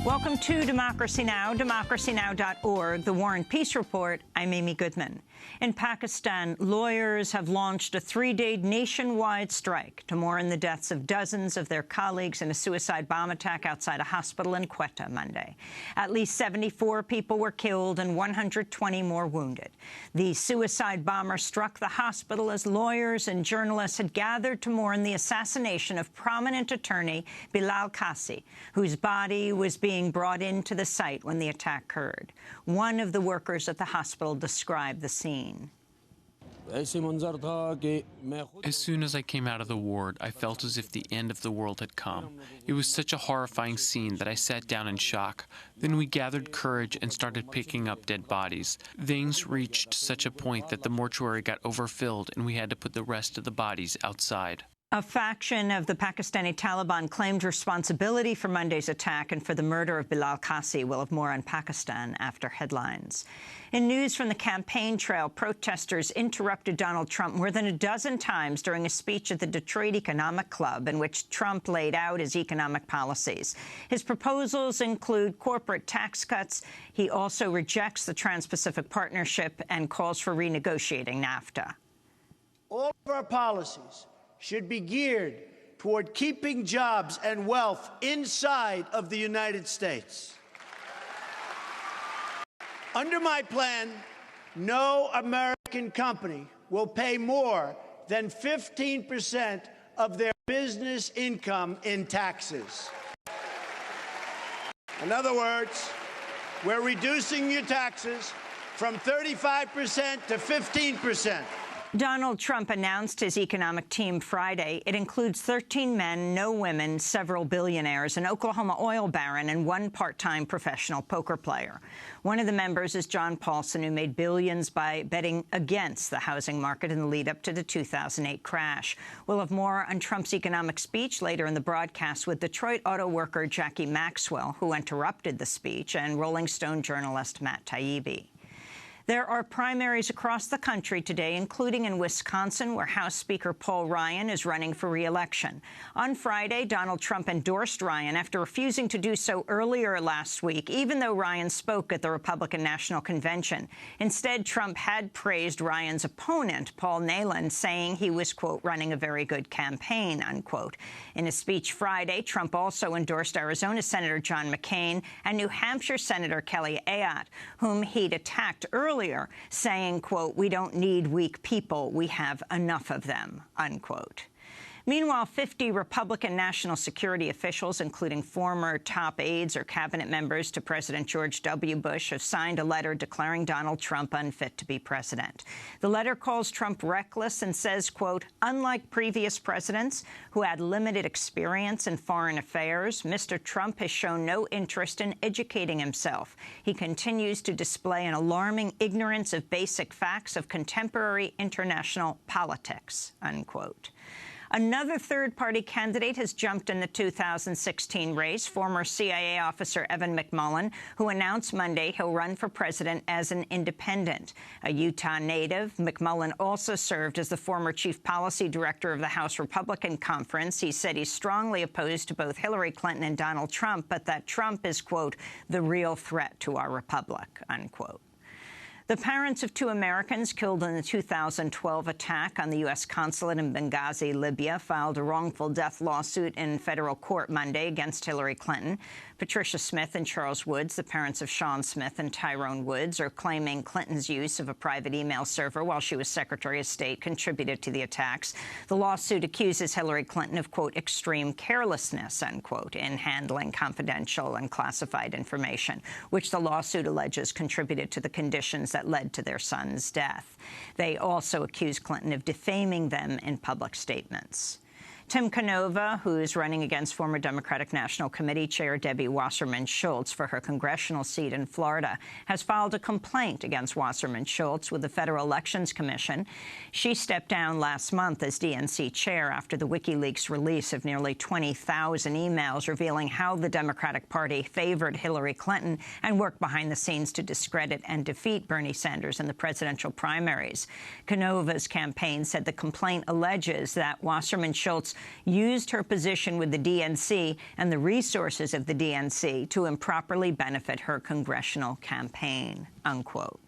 Welcome to Democracy Now!, democracynow.org, The War and Peace Report. I'm Amy Goodman. In Pakistan, lawyers have launched a 3-day nationwide strike to mourn the deaths of dozens of their colleagues in a suicide bomb attack outside a hospital in Quetta Monday. At least 74 people were killed and 120 more wounded. The suicide bomber struck the hospital as lawyers and journalists had gathered to mourn the assassination of prominent attorney Bilal Qasi, whose body was being brought into the site when the attack occurred. One of the workers at the hospital described the scene. As soon as I came out of the ward, I felt as if the end of the world had come. It was such a horrifying scene that I sat down in shock. Then we gathered courage and started picking up dead bodies. Things reached such a point that the mortuary got overfilled and we had to put the rest of the bodies outside. A faction of the Pakistani Taliban claimed responsibility for Monday's attack and for the murder of Bilal Qasi. We'll have more on Pakistan after headlines. In news from the campaign trail, protesters interrupted Donald Trump more than a dozen times during a speech at the Detroit Economic Club in which Trump laid out his economic policies. His proposals include corporate tax cuts. He also rejects the Trans-Pacific Partnership and calls for renegotiating NAFTA. All of our policies should be geared toward keeping jobs and wealth inside of the United States. Under my plan, no American company will pay more than 15% of their business income in taxes. In other words, we're reducing your taxes from 35% to 15%. Donald Trump announced his economic team Friday. It includes 13 men, no women, several billionaires, an Oklahoma oil baron, and one part-time professional poker player. One of the members is John Paulson, who made billions by betting against the housing market in the lead-up to the 2008 crash. We'll have more on Trump's economic speech later in the broadcast with Detroit auto worker Jackie Maxwell, who interrupted the speech, and Rolling Stone journalist Matt Taibbi. There are primaries across the country today, including in Wisconsin, where House Speaker Paul Ryan is running for re-election. On Friday, Donald Trump endorsed Ryan after refusing to do so earlier last week, even though Ryan spoke at the Republican National Convention. Instead, Trump had praised Ryan's opponent, Paul Nehlen, saying he was, quote, running a very good campaign, unquote. In a speech Friday, Trump also endorsed Arizona Senator John McCain and New Hampshire Senator Kelly Ayotte, whom he'd attacked earlier, saying, quote, we don't need weak people, we have enough of them, unquote. Meanwhile, 50 Republican national security officials, including former top aides or cabinet members to President George W. Bush, have signed a letter declaring Donald Trump unfit to be president. The letter calls Trump reckless and says, quote, unlike previous presidents who had limited experience in foreign affairs, Mr. Trump has shown no interest in educating himself. He continues to display an alarming ignorance of basic facts of contemporary international politics, unquote. Another third-party candidate has jumped in the 2016 race, former CIA officer Evan McMullin, who announced Monday he'll run for president as an independent. A Utah native, McMullin also served as the former chief policy director of the House Republican Conference. He said he's strongly opposed to both Hillary Clinton and Donald Trump, but that Trump is, quote, the real threat to our republic, unquote. The parents of 2 Americans killed in the 2012 attack on the U.S. consulate in Benghazi, Libya, filed a wrongful death lawsuit in federal court Monday against Hillary Clinton. Patricia Smith and Charles Woods, the parents of Sean Smith and Tyrone Woods, are claiming Clinton's use of a private email server while she was Secretary of State contributed to the attacks. The lawsuit accuses Hillary Clinton of, quote, extreme carelessness, unquote, in handling confidential and classified information, which the lawsuit alleges contributed to the conditions that led to their son's death. They also accuse Clinton of defaming them in public statements. Tim Canova, who's running against former Democratic National Committee Chair Debbie Wasserman Schultz for her congressional seat in Florida, has filed a complaint against Wasserman Schultz with the Federal Elections Commission. She stepped down last month as DNC chair after the WikiLeaks release of nearly 20,000 emails revealing how the Democratic Party favored Hillary Clinton and worked behind the scenes to discredit and defeat Bernie Sanders in the presidential primaries. Canova's campaign said the complaint alleges that Wasserman Schultz used her position with the DNC and the resources of the DNC to improperly benefit her congressional campaign, unquote.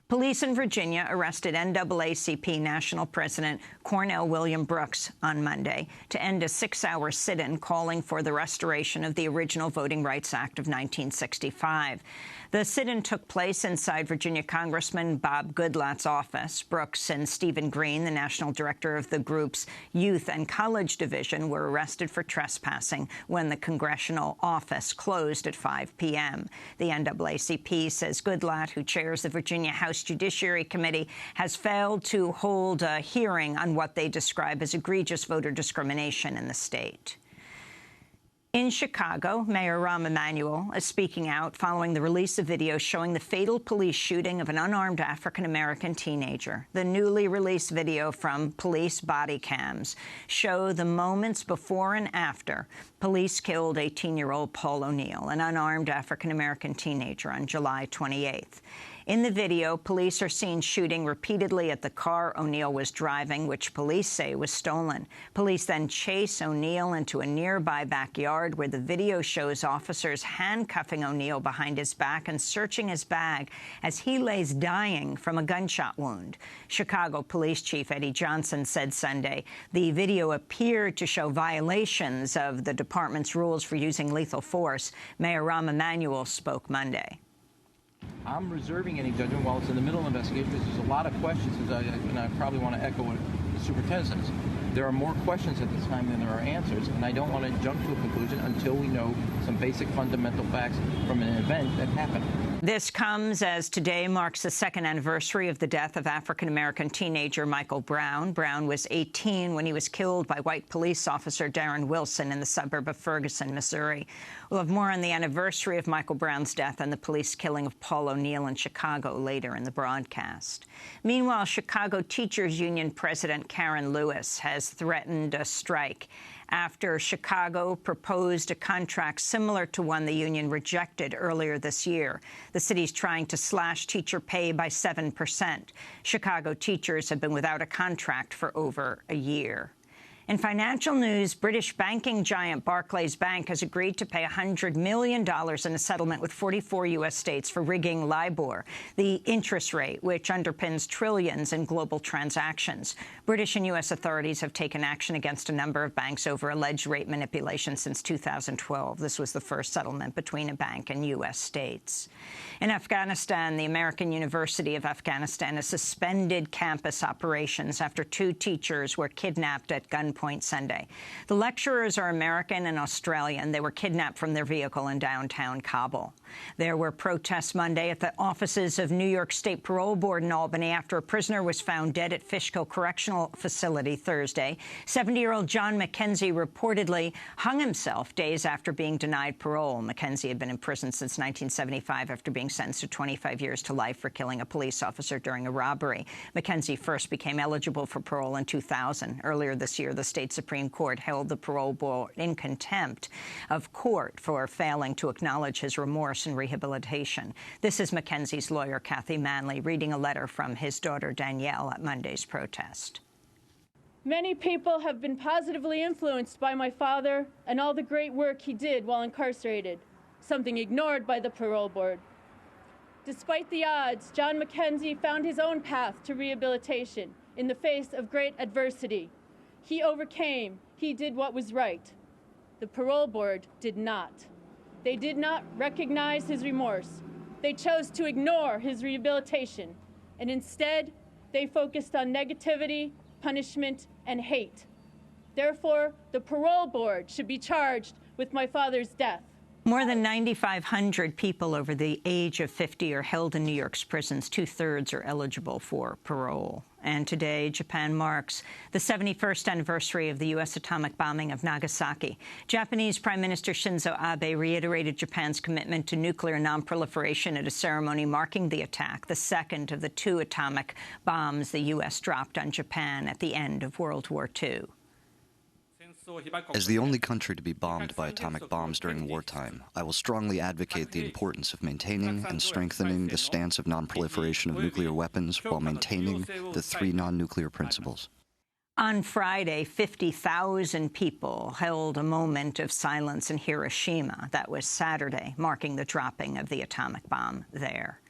Police in Virginia arrested NAACP National President Cornell William Brooks on Monday to end a 6-hour sit-in calling for the restoration of the original Voting Rights Act of 1965. The sit-in took place inside Virginia Congressman Bob Goodlatte's office. Brooks and Stephen Green, the national director of the group's Youth and College Division, were arrested for trespassing when the congressional office closed at 5 p.m. The NAACP says Goodlatte, who chairs the Virginia House Judiciary Committee, has failed to hold a hearing on what they describe as egregious voter discrimination in the state. In Chicago, Mayor Rahm Emanuel is speaking out following the release of video showing the fatal police shooting of an unarmed African-American teenager. The newly released video from police body cams show the moments before and after police killed 18-year-old Paul O'Neill, an unarmed African-American teenager, on July 28th. In the video, police are seen shooting repeatedly at the car O'Neill was driving, which police say was stolen. Police then chase O'Neill into a nearby backyard where the video shows officers handcuffing O'Neill behind his back and searching his bag as he lays dying from a gunshot wound. Chicago Police Chief Eddie Johnson said Sunday the video appeared to show violations of the department's rules for using lethal force. Mayor Rahm Emanuel spoke Monday. I'm reserving any judgment while it's in the middle of investigation because there's a lot of questions, and I probably want to echo what the superintendent says. There are more questions at this time than there are answers, and I don't want to jump to a conclusion until we know some basic fundamental facts from an event that happened. This comes as today marks the second anniversary of the death of African-American teenager Michael Brown. Brown was 18 when he was killed by white police officer Darren Wilson in the suburb of Ferguson, Missouri. We'll have more on the anniversary of Michael Brown's death and the police killing of Paul O'Neill in Chicago later in the broadcast. Meanwhile, Chicago Teachers Union President Karen Lewis has threatened a strike after Chicago proposed a contract similar to one the union rejected earlier this year. The city's trying to slash teacher pay by 7%. Chicago teachers have been without a contract for over a year. In financial news, British banking giant Barclays Bank has agreed to pay $100 million in a settlement with 44 U.S. states for rigging LIBOR, the interest rate which underpins trillions in global transactions. British and U.S. authorities have taken action against a number of banks over alleged rate manipulation since 2012. This was the first settlement between a bank and U.S. states. In Afghanistan, the American University of Afghanistan has suspended campus operations after 2 teachers were kidnapped at gunpoint Sunday. The lecturers are American and Australian. They were kidnapped from their vehicle in downtown Kabul. There were protests Monday at the offices of New York State Parole Board in Albany after a prisoner was found dead at Fishkill Correctional Facility Thursday. 70-year-old John McKenzie reportedly hung himself days after being denied parole. McKenzie had been in prison since 1975 after being sentenced to 25 years to life for killing a police officer during a robbery. McKenzie first became eligible for parole in 2000. Earlier this year, the state Supreme Court held the parole board in contempt of court for failing to acknowledge his remorse and rehabilitation. This is McKenzie's lawyer, Kathy Manley, reading a letter from his daughter, Danielle, at Monday's protest. Many people have been positively influenced by my father and all the great work he did while incarcerated, something ignored by the parole board. Despite the odds, John McKenzie found his own path to rehabilitation in the face of great adversity. He overcame. He did what was right. The parole board did not. They did not recognize his remorse. They chose to ignore his rehabilitation, and instead, they focused on negativity, punishment, and hate. Therefore, the parole board should be charged with my father's death. More than 9,500 people over the age of 50 are held in New York's prisons. 2/3 are eligible for parole. And today, Japan marks the 71st anniversary of the U.S. atomic bombing of Nagasaki. Japanese Prime Minister Shinzo Abe reiterated Japan's commitment to nuclear nonproliferation at a ceremony marking the attack, the second of the 2 atomic bombs the U.S. dropped on Japan at the end of World War II. As the only country to be bombed by atomic bombs during wartime, I will strongly advocate the importance of maintaining and strengthening the stance of nonproliferation of nuclear weapons while maintaining the 3 non-nuclear principles. On Friday, 50,000 people held a moment of silence in Hiroshima. That was Saturday, marking the dropping of the atomic bomb there.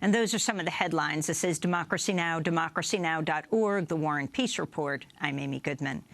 And those are some of the headlines. This is Democracy Now!, democracynow.org, The War and Peace Report. I'm Amy Goodman.